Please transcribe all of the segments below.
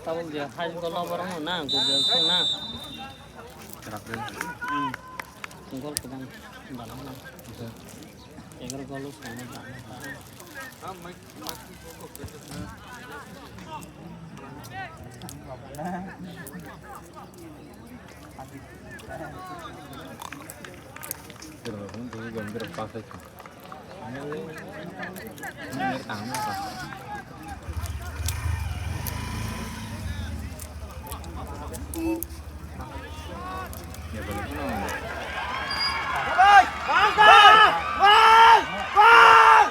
tao giờ hai con lo barang na Google sang na Google kadang barang na egar golu sana Terus tu gambar pas itu. Ini tamu apa? Ya boleh. Bang! Bang! Bang! Bang!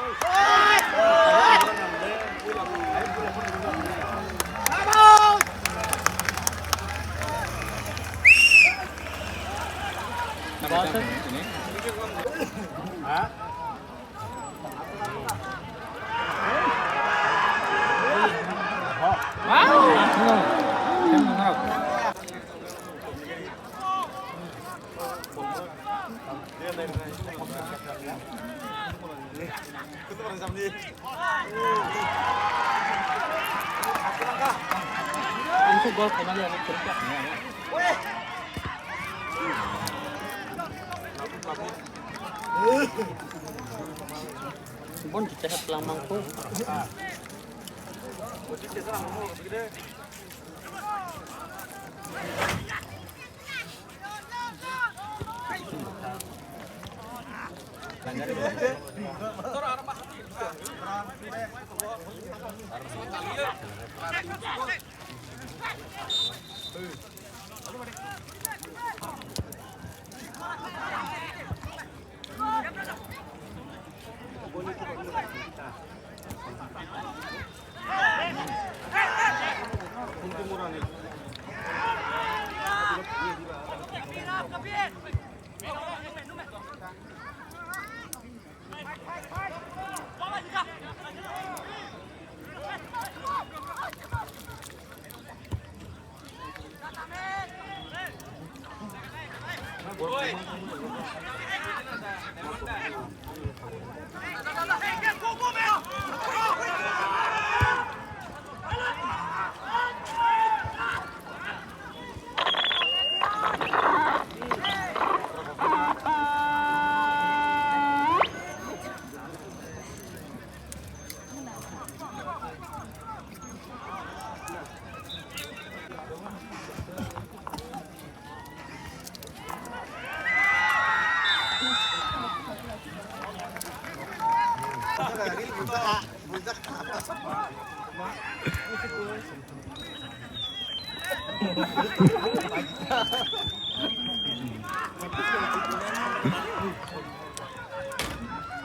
Itu gol penalti yang cerita. Bon cehat lamangku.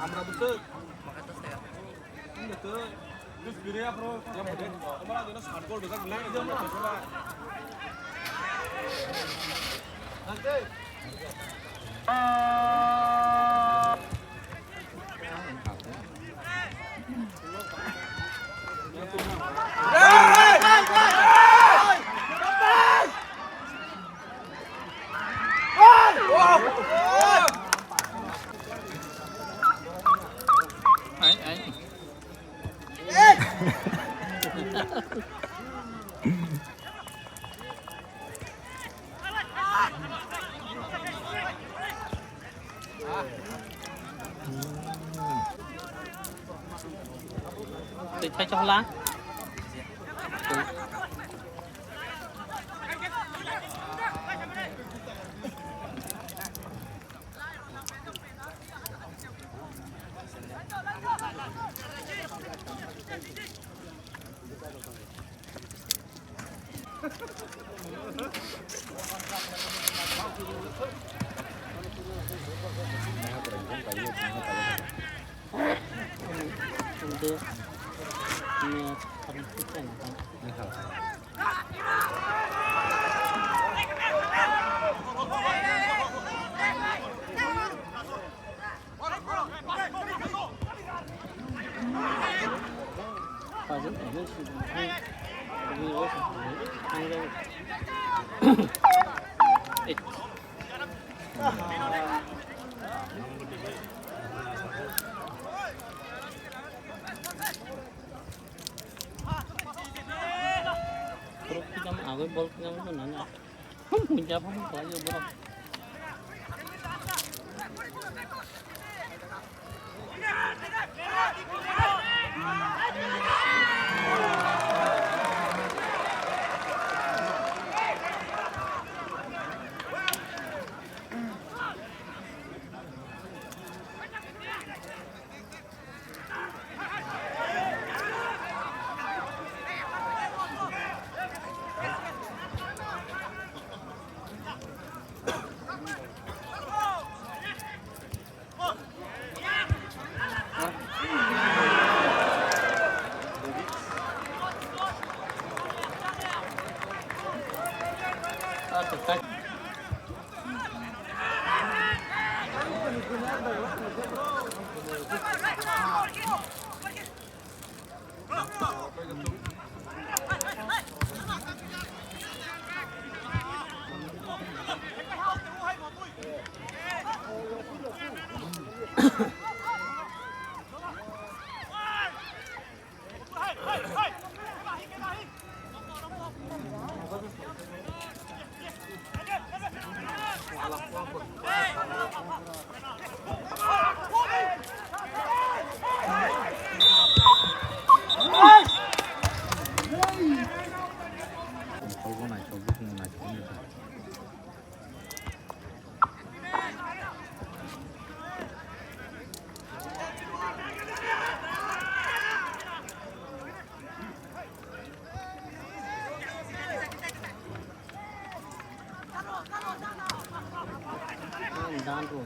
Amra betul. Betul. Terus biru ya bro. Ya betul. Kemarin ada skandal besar bilang itu amra betul lah. Nanti. Tôi thấy cho lá. Untuk ini perhentikan cái bol yang mana ni? Punya apa pun aja bro.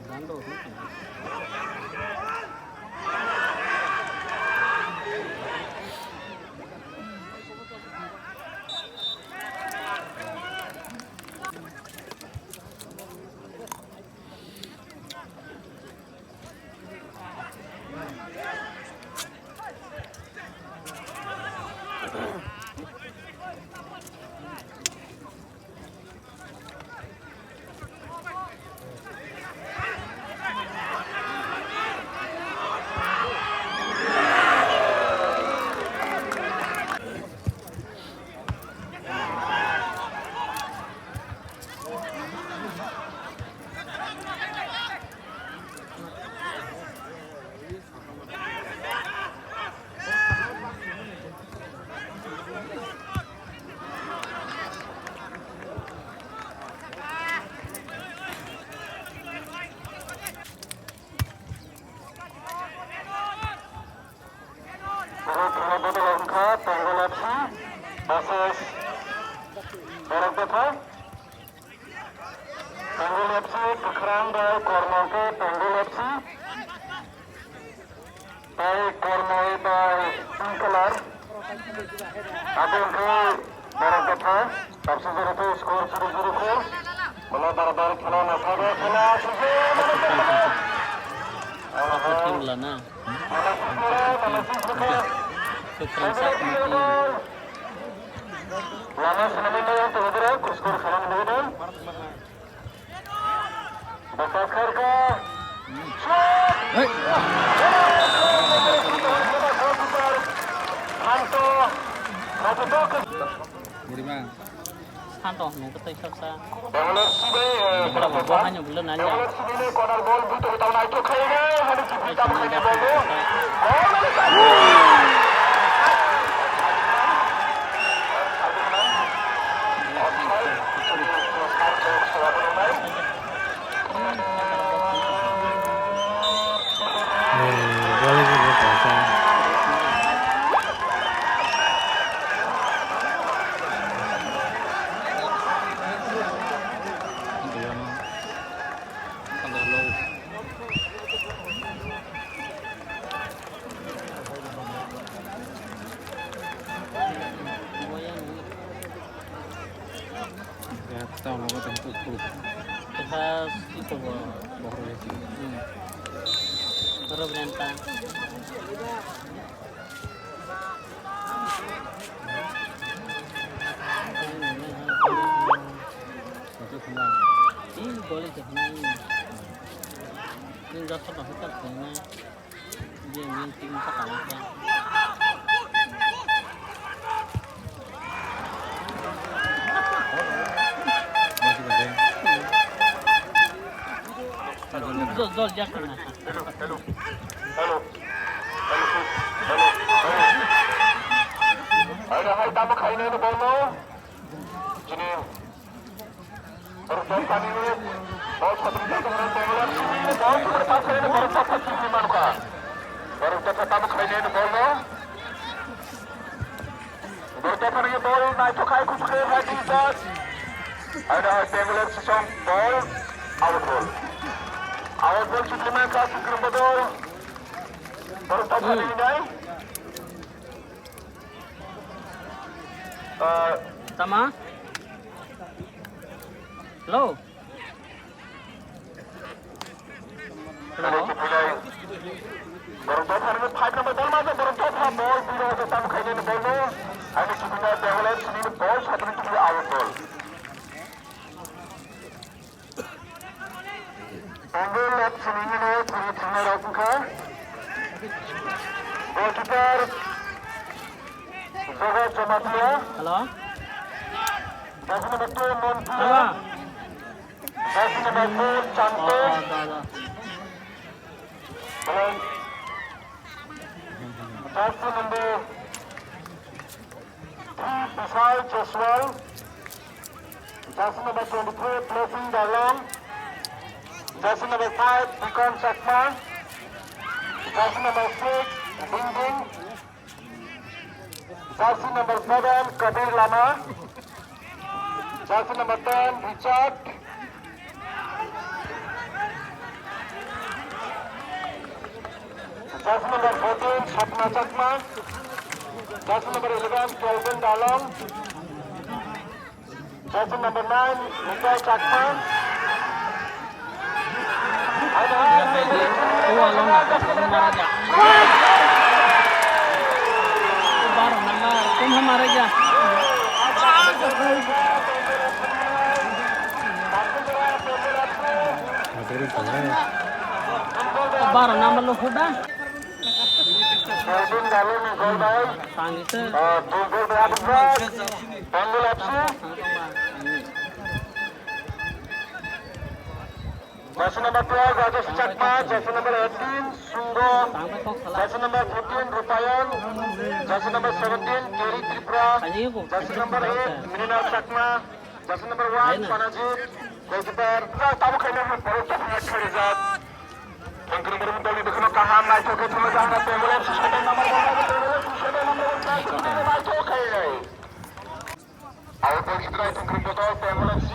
Dando. Tim lana. Keterasa mungkin. Lama sebenarnya yang terhadap kursus salam dulu. Bapak Karka. Hanto, nung katay sa. Bangunan sini. Berapa buahnya belum nanya. Bangunan sini corner ball butuh tahu nak itu kayaknya harus kita pakai ball. Itu baru berentang. Ini boleh jadi. Ini dah sudah kita punya. Dia yang tim sekarang. Dol jakan na. Hello. Hello. Hello. Hello. Ada hai tama khaine na bolno. Jini. Baru tadi ini ball satu jatuh ke Bangladesh. Ball sudah pasang ini baru pasang di mana? Baru tama khaine na bolno. Baru tadi ini ball naik to khai kuch khe hai team. Ada hai Bangladesh song ball out ball. Out ball supplement ka sikrim bodol. Baru tadi ini naik. Tama? Hello? Hello? Baru tadi ini 5 number ball mana? Baru tadi ball bila ada tamu khaine ni ball no. Ada supplement Bangladesh ni ball satu itu out ball. Bangladesh sini ni puri thana rakha. Goalkeeper Zohar Jamatia. Hello? Jersey number 2 Monty. Tama? Jersey number 4 Chante. Jersey number 3 Vishal Jaiswal. Jersey number 23 Blessing Dalon. Jersey number 5 Bikram Chakma. Jersey number 6 Ding Ding. Jersey number 7 Kabir Lama. Jersey number 10 Richard. Jersey number 14 Sapna Chakma. Jersey number 11 Kelvin Dalon. Jersey number 9 Mika Chakma. Along Maharaja. Baru nama तुम हमारे क्या? Baru nama lo sudah. Kelvin Dalon ni gol ball. Sangi se. 2 goal berhabis. Panggil FC. Jersey number 12 Rajesh Chakma. Jersey number 18 Sungo. Sampai kok salah. Jersey number 14 Rupayan. Jersey number 17 Gary Tripura. Aja ko. Jersey number 8 Mrinal Chakma. Jersey number 1 Panajit. Goalkeeper tamu khaine hai baru tak khade jat. Tengkur number doli dekhno kaha mai to ke thama jana Bangladesh 7 number mai to khaine. Out ball kitna tengkur botol Bangladesh.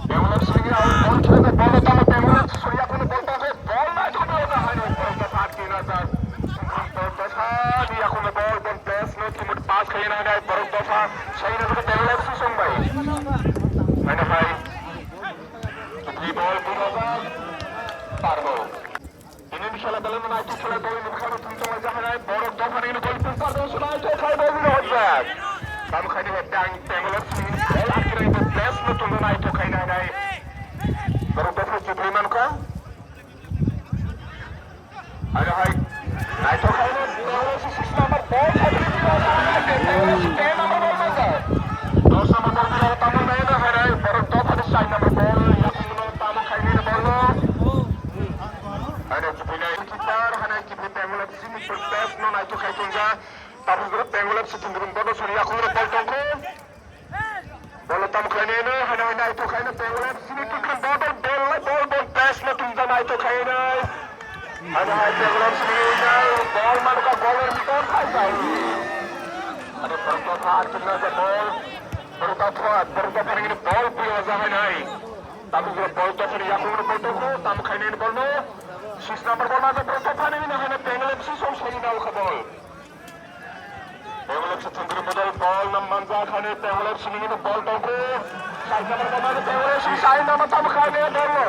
Bangladesh ni out ball khele ball tamu Bangladesh surya ko ball ta hai ball mai to na hai ऊपर का फाट के ना sir. दफा दिया को ball ball pass no timid pass khaine na hai baru दफा सही ना तो Bangladesh song bhai. मैंने भाई ये बॉल पूरा पार बॉल इन्हें निशाला दलन में आइटो खेला बॉल निकाल तुम तो मजा है बॉल दफा नहीं गोल पर दो सुना तो खाई बॉल भी हो गया काम खाने में Bangladesh बॉल आखिर में प्लेस में तुम ना आइटो खाना है बरो दफा सुप्रीमन का अरे भाई आइटो खाने Bangladesh 6 नंबर बॉल खतरे में आ रहा है Bangladesh 10 नंबर बॉल में है 2 नंबर बॉल तामो नहीं ना है बरो दफा 6 नंबर बॉल या तामो खाने ना बॉल अरे चुपना किपर हने कि Bangladesh ni प्लेस नो ना तो खाई तुंगा तामो Bangladesh तुंगरुम बॉल सुरिया को बॉल टंको बॉल तामो खाने ना हने ना तो खाने Bangladesh ni तो बॉल प्लेस नो तुंगा ना तो खाई ना हने Bangladesh ni ना बॉल मार का बॉल में तो खाई जाए अरे पर तो था कितना से ball Berapa ini ball punya zaman ini. Tapi kalau ball tu hari yang umur ball tu, tamu khaine ini ball no. 6 number ball macam berapa ini ni hanya Bangladesh sih sering dah ulah ball. Bangladesh tenggelam modal ball nam manja khaine Bangladesh ini ball tu ko. 6 number ball macam Bangladesh 6 number tamu khaine ball no.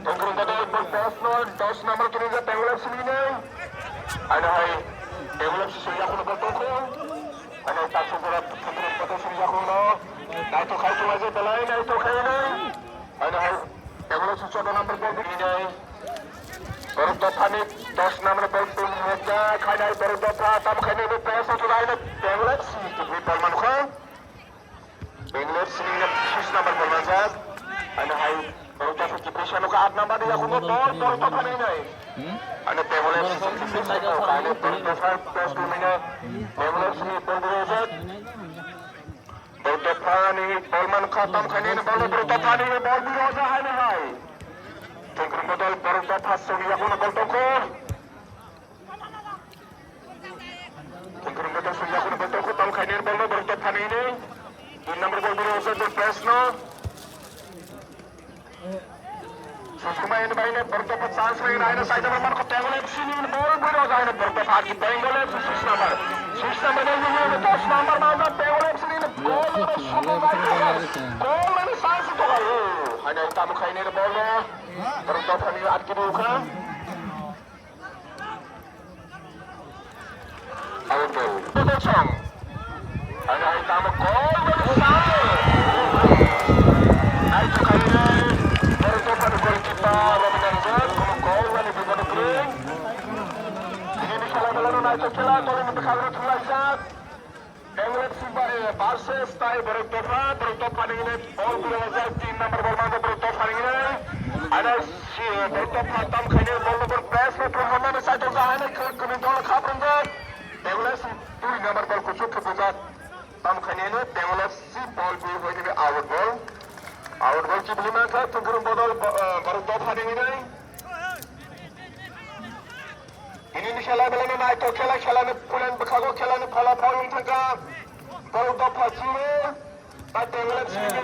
Tenggelam modal ball pass no 10 number tu ni Bangladesh ini ni. Ada hai Bangladesh sih yang umur ball tu ko. Ano tak sudah tenggelam modal sih yang umur. Naik to khai tu aja belai naik to khai ni. Ano hai Bangladesh 14 number ball begini. Baru daftar ni 10 number ball tu mereka khai ni baru daftar tamu khaine ni pass tu dah ni Bangladesh tu ball manusia. Bangladesh ni 6 number ball macam. Ano hai Berita Fikiprisya no ka 8 number dia kuno ball Berita Paninay. Ano Pemula FC Fikiprisya no kaya Berita 5 plus 2 minute. Pemula FC ball direct. Berita Pani ballman khatam kanina ball Berita Pani ball biroza hai na hai. Tengkring bodol Berita Pasuri ya kuno ball toko. Tengkring bodol Surya kuno ball toko tam kanina ball Berita Pani ini. 2 number ball biroza do press no. Sumain baine bertopat chance lagi na side number ko Pemula FC ni ball biroza hai na bertopat ki Pemula FC 6 number. 6 number ni 10 number ma Pemula FC ni ball ball ni chance to gayo. Hanya tamu khaine na ball bertopat ni atki duka. Out ball. Potong. Hanya tamu goal ni chance. Ai to khaine bertopat gol kita Robin Zed como goal ni bigo green. Ini disalah-salah naik ke celah kalau mendekat terlajak. Pemula FC versus Thai bertopat ini ball biroza 3 number ball mangga bertopat ini. Ada si bertopat tam khaine ball number press में प्रभावना में side होगा है ना control खापन जब Pemula FC 2 number ball कुछ के बुझा tam khaine ने Pemula FC ball भी होने में out ball की बुलिमा था तो गुरु बदल bertopat ini. Ini misalnya belum naik to खेला में पुलन बखागो खेला में फला फॉर्म था का bertopat sini but Pemula FC ni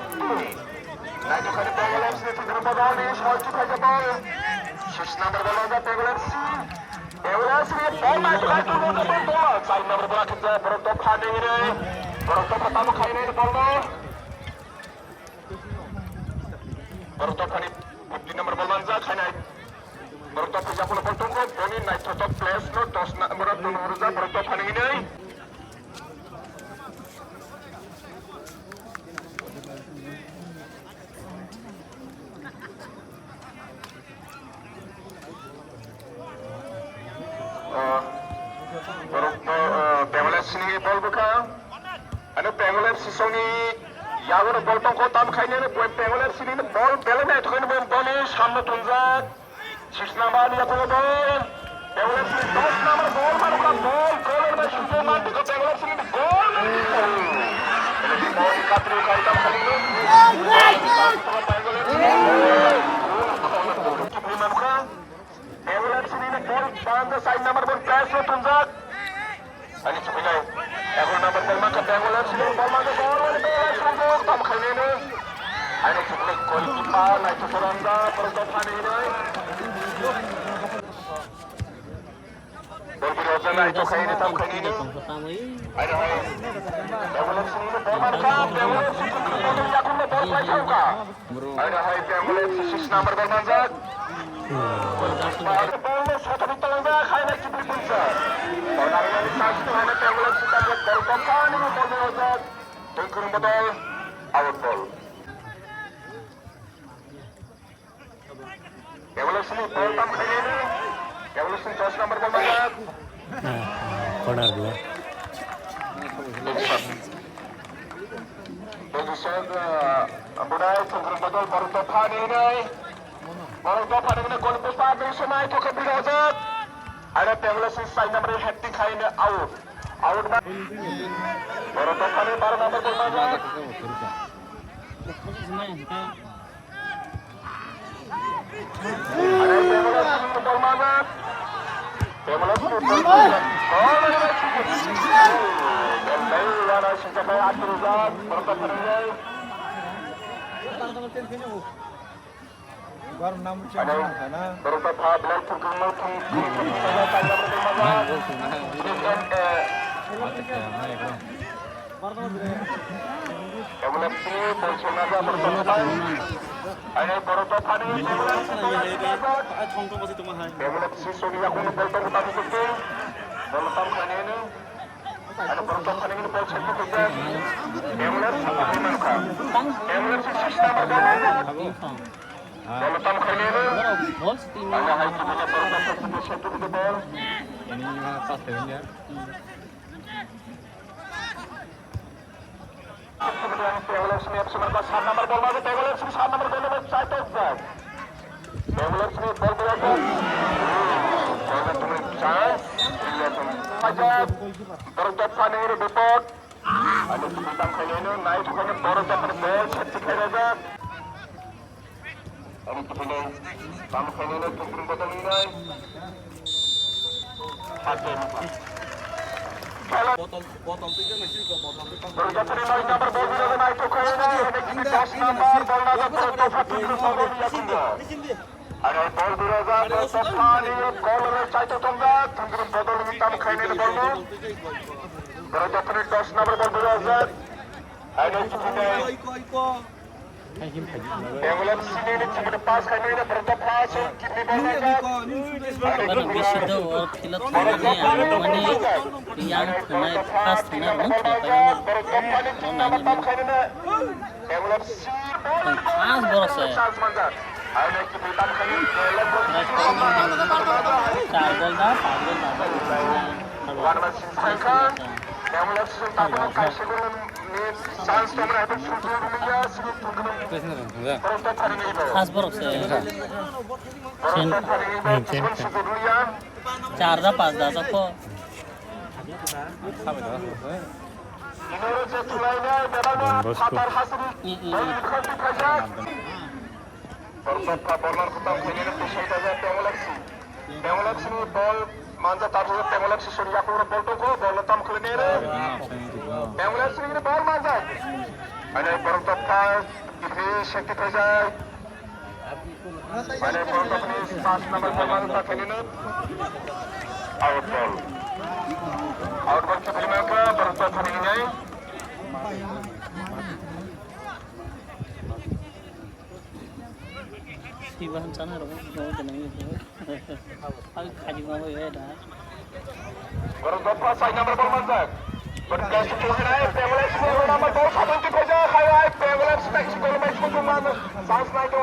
naik to kali Pemula FC तो गुरु बदल ni shot चुका जब 6 number ball ada Pemula FC ni ball naik to ball 5 number bola kita bertopat ini bertopat tamu kali ini ball bertopat ni 15 number ball manza kali bertopat siapa nak potong ko Boni naik to top place no 10 number Nuruza bertopat ini Pemula FC ni ball buka ano Pemula FC soni yago ball tong ko tam khaine ne Pemula FC ni ball bele na thoi ne ball ni samne tunjak 6 number ni ko ball Pemula FC 10 number ball man ka ball goal ma shute man ko Pemula FC ni goal ni ball ka tri ka tam khaine Pemula FC ni ball band side number ball press lo tunjak ani chukilai এখন number ball maka Pemula FC ball maka goal wala ball sunjuk tam khaine ne ani chukilai goalkeeper naik to Soranda bertopat ini ball biroza naik to khaine tam khaine ne ada Pemula FC ni ball maka Pemula FC ko yakun ball play chauka ada Pemula FC 6 number ball manjak ball no shot talanga khaine chukli punsa orang yang satu hanya Pemula FC tak bertopat ni ball biroza tengkung bodol out ball Pemula FC ni ball tam khaine ne Pemula FC 10 number ball manjak corner dia Position budaya tengkung bodol bertopat ini bertopat ini gol besar dari sana itu ke biroza ada Pemula FC side number hat-trick khaine out bertopat ini baru number ball manjak ada Pemula FC ball manjak Pemula FC ball manjak dan baru ada sejak Abdurrazak bertopat ini बार नाम change है ना bertopat ball tengkung ada side number ball manjak Pemula FC position ada bertopat ada bertopat ini Pemula FC Pemula FC Sonia kuno ball tong utama kutu ball tam khaine ini ada bertopat ini ball satu kutu Pemula FC Pemula FC 6 number ball tam khaine ini ball team ada hai kita bertopat satu kutu ball ini pas ya Kemudian Pemulihan Seni FC mereka 7 nomor bol masuk Pemulihan Seni 7 nomor bol masuk side back. Pemulihan Seni bol berlaku. Jangan tunggu chance. Ajab. Berjat Fanir Depot. Ada sekitar kali ini naik ke berjat berbol seperti raja. Ada kemudian kamu kali ini turun botol ini. Hakim. Botol tiga masih ke botol tiga. Berjat Fanir nomor bol berlaku naik ke kali ini. Ini 10 nomor bol masuk berjat Fanir. Ada bol berlaku berjat Fanir gol oleh Caito Tonggak. Turun botol hitam kali ini bol. Berjat Fanir 10 nomor bol berlaku. Ada kemudian Pemulihan Seni ini cuma pas kali ini berjat pas kini bol Baru bisa tuh film ini ya, mana yang kena pas kena muncul kayak pas boros ya. चार गोल दा, 5 गोल दा. खास borers है. 4 दा 5 दा तो bol manja tahu Pemulihan Surya Pura bol tu bol letam kelenir. Pemulihan Seni ini bol manja. Ada bertopai ini sekti terjadi. Ada bertopai ini 7 nomor bol manja kelenir. Out ball. Out ball kita terima bertopai ini. Ibahan sana roh, roh jenenge itu. Aku kaji mau ya dah. Bertopai 7 nomor bol manja. Berkasih Tuhan Pemulihan Seni nomor bol 1 kita terjadi. Pemulihan Seni gol match untuk mana? Sans naik tu.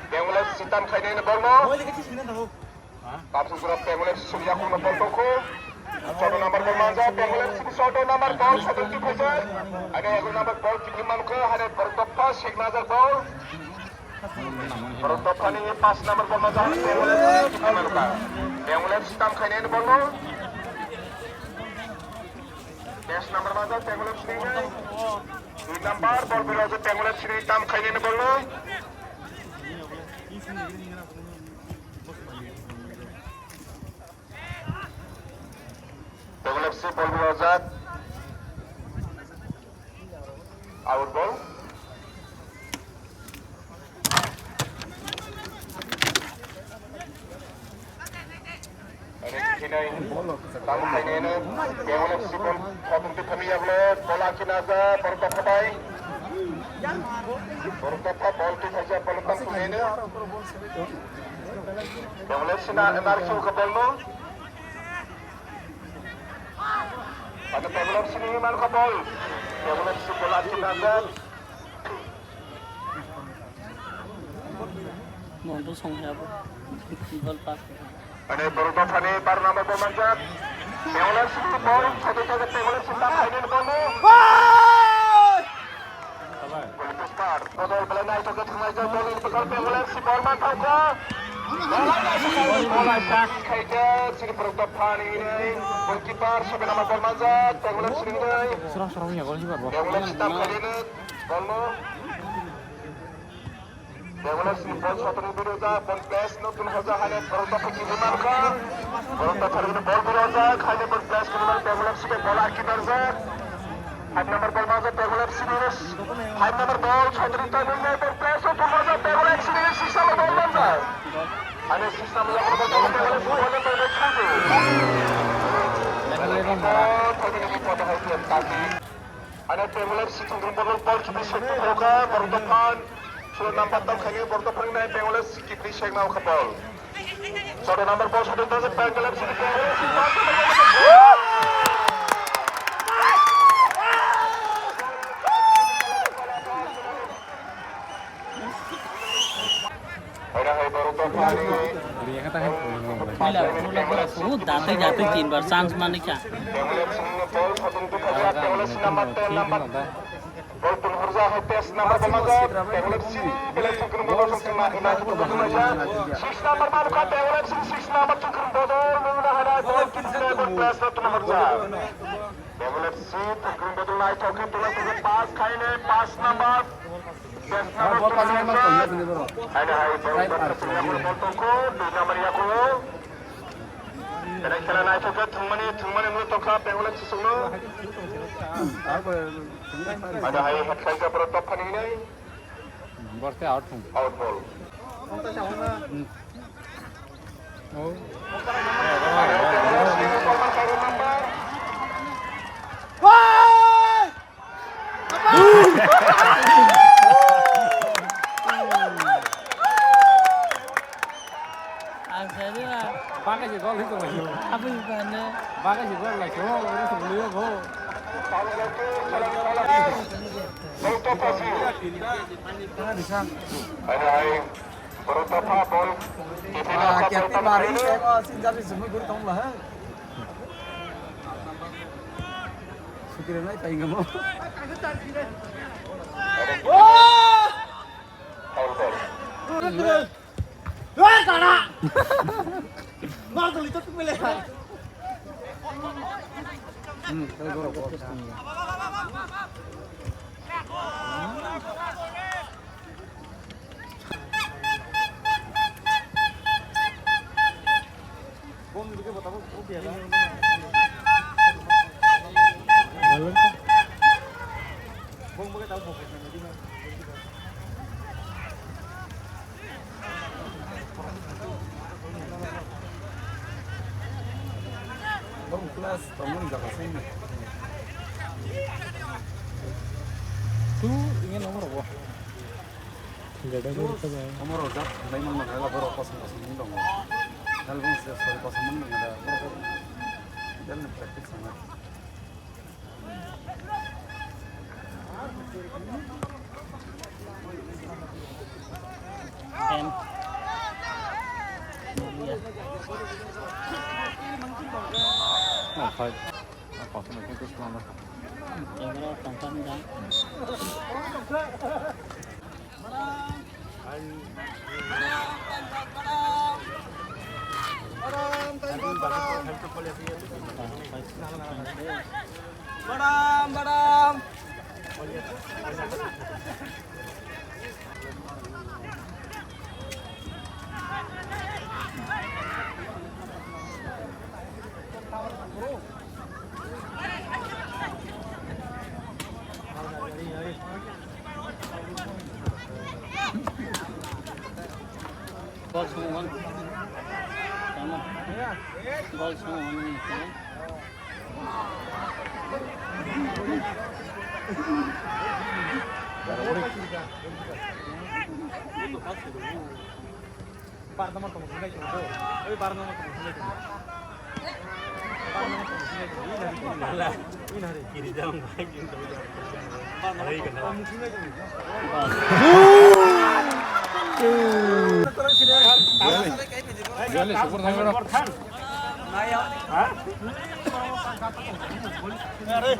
Pemulihan Sitan kali ini bol no. Tapi sudah Pemulihan Surya Pura bol tu. 7 nomor bol manja Pemulihan Seni 7 nomor bol 1 kita terjadi. Ada 1 nomor bol kini mana ke? Ada bertopai Sheikh Nazar bol. Bertopai ini 5 nomor bol manja Pemulihan Seni mana ke? Pemulihan Sitan kali ini bol no. 10 nomor manja Pemulihan Seni ini. 2 nomor bol berlaku Pemulihan Seni hitam kali ini bol no. Pemulihan Seni bol berlaku out ball. Tamu kali ini Pemulihan Seni bol potong di pemia boleh bola kinaza bertopai. Bertopai bol tu saja peluang kali ini. Pemulihan Seni narik ke bol no. Pada Pemulihan Seni mana ke bol? Pemulihan Seni bola kinaza. Mau tu song apa? Gol pas. Ada bertopai par nomor bol manjat. Pemulihan Seni bol satu-satu Pemulihan Seni kali ini bol no. Botol belanda itu ke tengah jauh bol bekal Pemulihan Seni bol mantap ke. Bola sah kaja sini bertopai ini. Goalkeeper 7 nomor bol manjat Pemulihan Seni ini. Serang-serangnya gol juga, Bro. Pemulihan Seni kali ini bol no. Pemulihan Seni bol suatu biroza bol place nutun hoja hanya bertopai kini marka. Bertopai ini bol biroza hanya bol place kini marka Pemulihan Seni bola kinerja. 5 nomor bol manja Pemulihan Seni. 5 nomor bol Chandri Tamunya bol place untuk hoja Pemulihan Seni sisa bol manja. Ada sisa yang berbeda Pemulihan Seni boleh berdekat. Ada Pemulihan Seni turun bol kita sepak bola berdepan. Sudah nampak tak kayaknya berdepan naik Pemulihan Seni kita sepak mau ke bol. Sudah nomor bol sudah terus Pemulihan Seni. वो दाते जाते 3 बार chance माने क्या Pemulihan Seni bol satu untuk saja Pemulihan Seni nomor 10 nomor bol Burza Hepes number Bamaza, Develop City, Village to Kurumbodo, 6 number Manuka, Develop City, 6 number to Kurumbodo, Muna Hada, Ball, Kinsable, Plus, to Maharza. Develop City, to Kurumbodo, Light, talking to the pass, Kaine, pass number. Yes, number 2 Maharza. And I brought the Yakuko, the number Yakuko. And I can I took it, Tumani, Muto Cup, Develop Solo. Ada hai hat saja berotop hari ini. Berarti out pun. Out ball. Oh. Pakai juga itu lagi. Apa ibaratnya? Pakai juga lagi. Oh, ini sebelumnya oh. Hai berotop ball. Kaya mari saya ko sinjabi semua guru tahu lah. Sukir na tayo nga mo. Out ball. Wah, kana. Mar tuh itu pemilih. Saya gua. Bom dulu ke बताओ वो क्या है bom boleh tahu bom di mana Bom kelas tamu jaga sini. Tu ingin nomor apa? Tidak ada berita ya. Nomor udah, lain mana kalau baru pasang ini dong. Kalau bang sudah pasang mana ada baru. Jangan praktik sama. Em. Phải. Có thêm một cái chút nữa. Em nó còn tâm đó. Badam. Gol semua. Sama. Gol semua ini. Par nomor kamu sudah itu. Tapi par nomor kamu sudah itu. Par nomor kamu sudah itu. Ini hari kiri jalan lagi untuk jalan. Par nomor kamu sudah itu. Boleh, super nomor. Hah? Hari.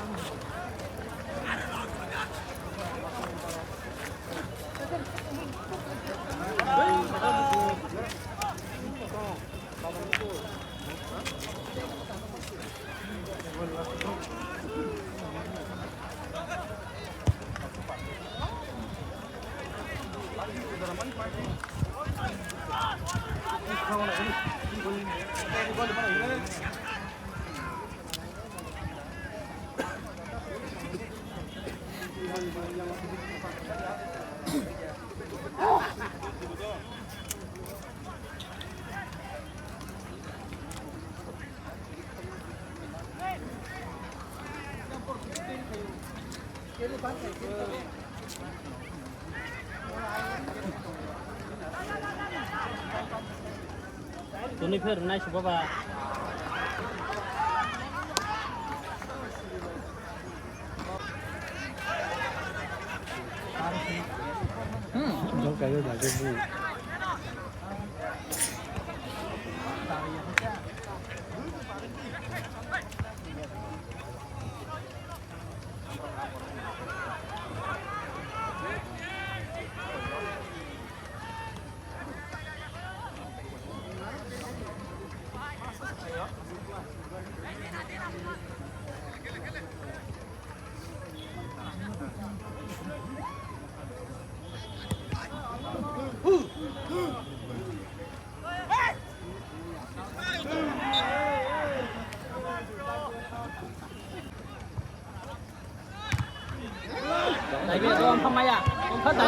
Tuni फिर नहीं सुबह बा Kayo dati bu. đại việt rồi không may à không phát đại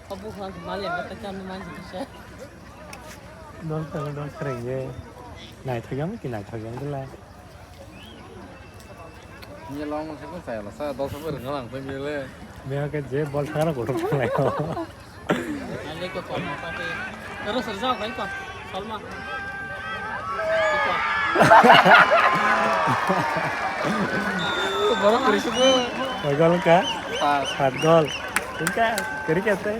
không bukan Somalia kita kan main di sini Don't kering ye. Này thôi giống cái này thôi giống cái la. Như long sẽ có phải là sao đâu sẽ phải được ngang với như thế. Mẹ cái dễ ball khá là cổ trục này. Alek ko kon pati terus Rizal kai ko Salma Baru kiri semua. Gol ka? 7 gol. Inka, kiri कैसे?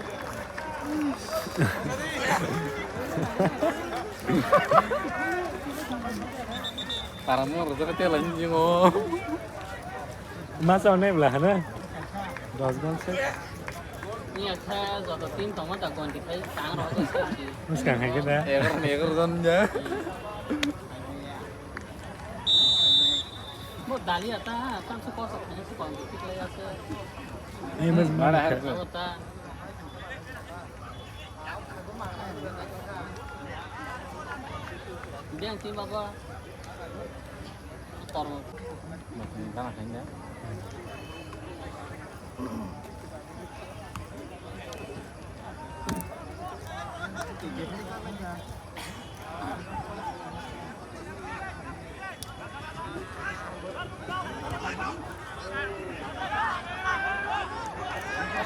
Taramu rasa dia lanjut ngo. Masa này là hả? 10 gol से. ni kha zo to team tong ma ta kon ti kai sang ro to sa chi Sekarang hai kita. Eger dan ya. mo dali ata tam su ko sa ni su kon ti kai ase Ini mas mana? ta dia team apa tormo Masih tanah kayaknya.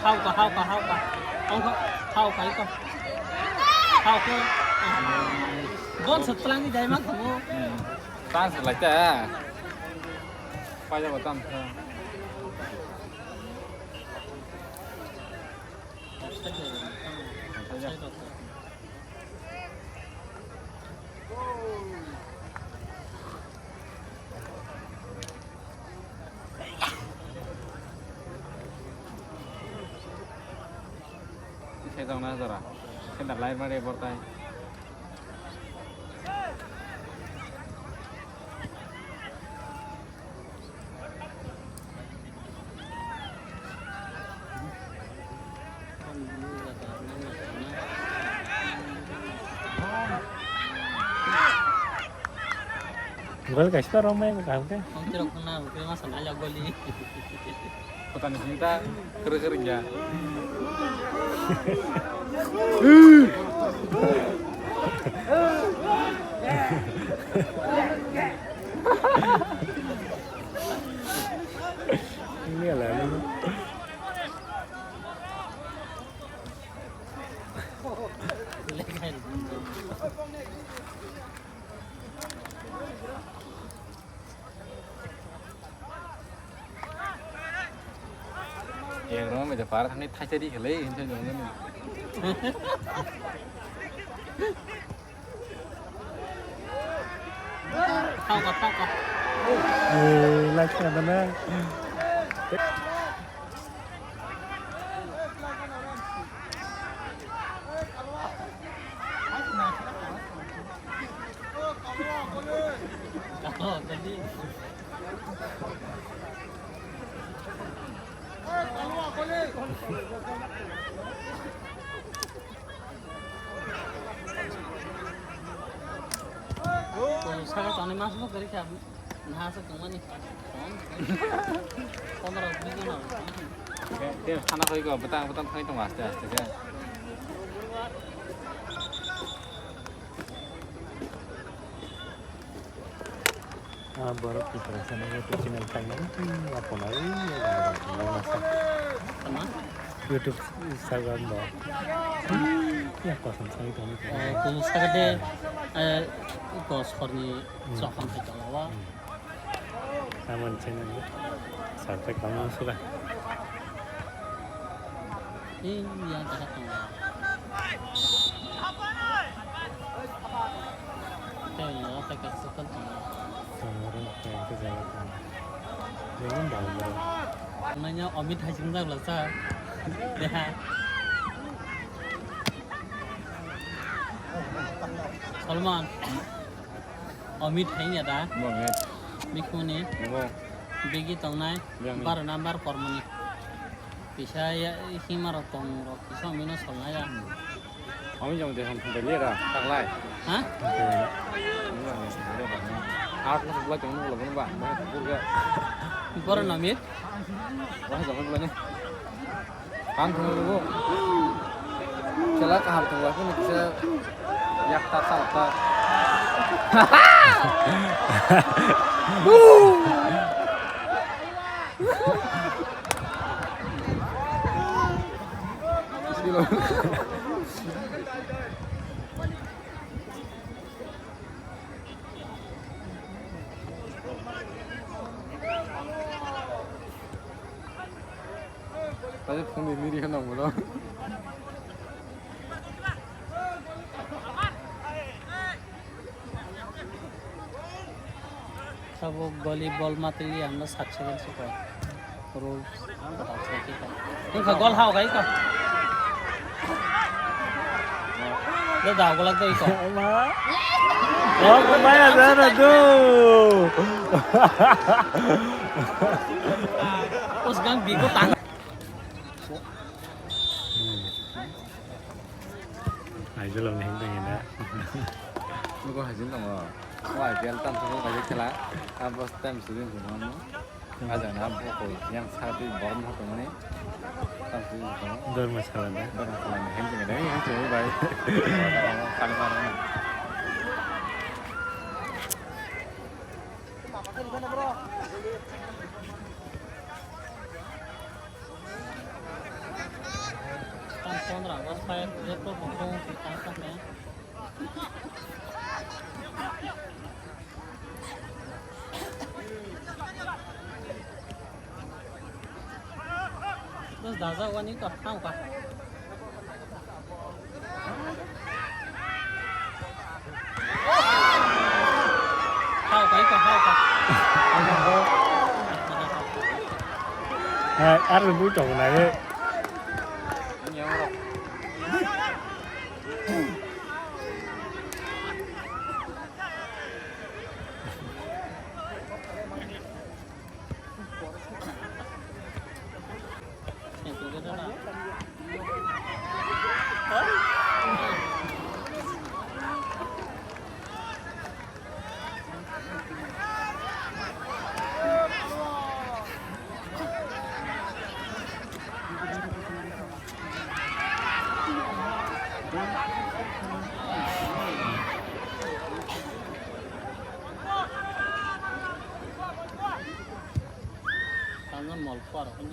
hao ka ông có hao cái con hao cái gol setelah ni dari mak kamu Tan lại cha. Phải cho vào tâm. Saya tahu nasi lah. Saya tak lain mana bertai. Gol कैसे रहा मैं काम के? Không tidak pernah, mungkin masa nanya goli. Petani cinta kering ya. Ini là nó. Ya, nó bây giờ phá thằng này thay đi cái lấy cho dùng nó. Tahu kah? Lagi apa nih? Oh, tadi. Saya tahun masuk dari siapa? Nah, sekarang ni. Kamera video na. Dia anak kau itu petang kau itu mas dah, saja. Baru kita rasanya itu channel kami apa lagi? Mana? YouTube Instagram dah. Ya kosong saya itu. Kalau sekarang ikut sekarang sokan kita lawa. Aman channel sampai kamu sudah. Ini yang tak tahu. Kalau apa kasih kan? Orang yang kejagaan. Jangan bawang. Namanya Omid Hashim dah belasa. Dah. Salman. Omid Hashim dah. Banget. Mikuni. Banget. Bagi tahu nai. Bar number formani. Bisa ya himar tong rok. Bisa minus solnya. Kami jangan deh sampai lihat tak lain. Hah? Ini yang dia banyak. Out lah sebelah jangan nggak boleh bang, banyak juga. Baru namit. Wah jangan boleh nih. Kan dulu. Celah kahar tunggu aku nih bisa yak tak. Tadi phone ini dia nong mulu. सब volleyball मात्र लिए हम 7 second से पर rules बता सकते हैं उनका गोल हाउ गई का ले दाव को लगता है इसको Oh, kemana sana tuh? उस गंग बी को तांग Ayo lo nih pengen ya. Lu kok hajin dong lo? Wah, dia tam suruh kayak celah. Apa stem sudah semua? Ada nampu kok yang satu born satu mana? Tam sudah semua. Dor masalah dah. Born satu mana? Henti kan? Ini coba baik. Kali mana? Tampon rawas saya dia tuh bokong tangkap ya terus dasar gua nih kok tahu kah tahu kah Ăn được bún trộn này đi. Nhiều rồi. Tangan mal parah kan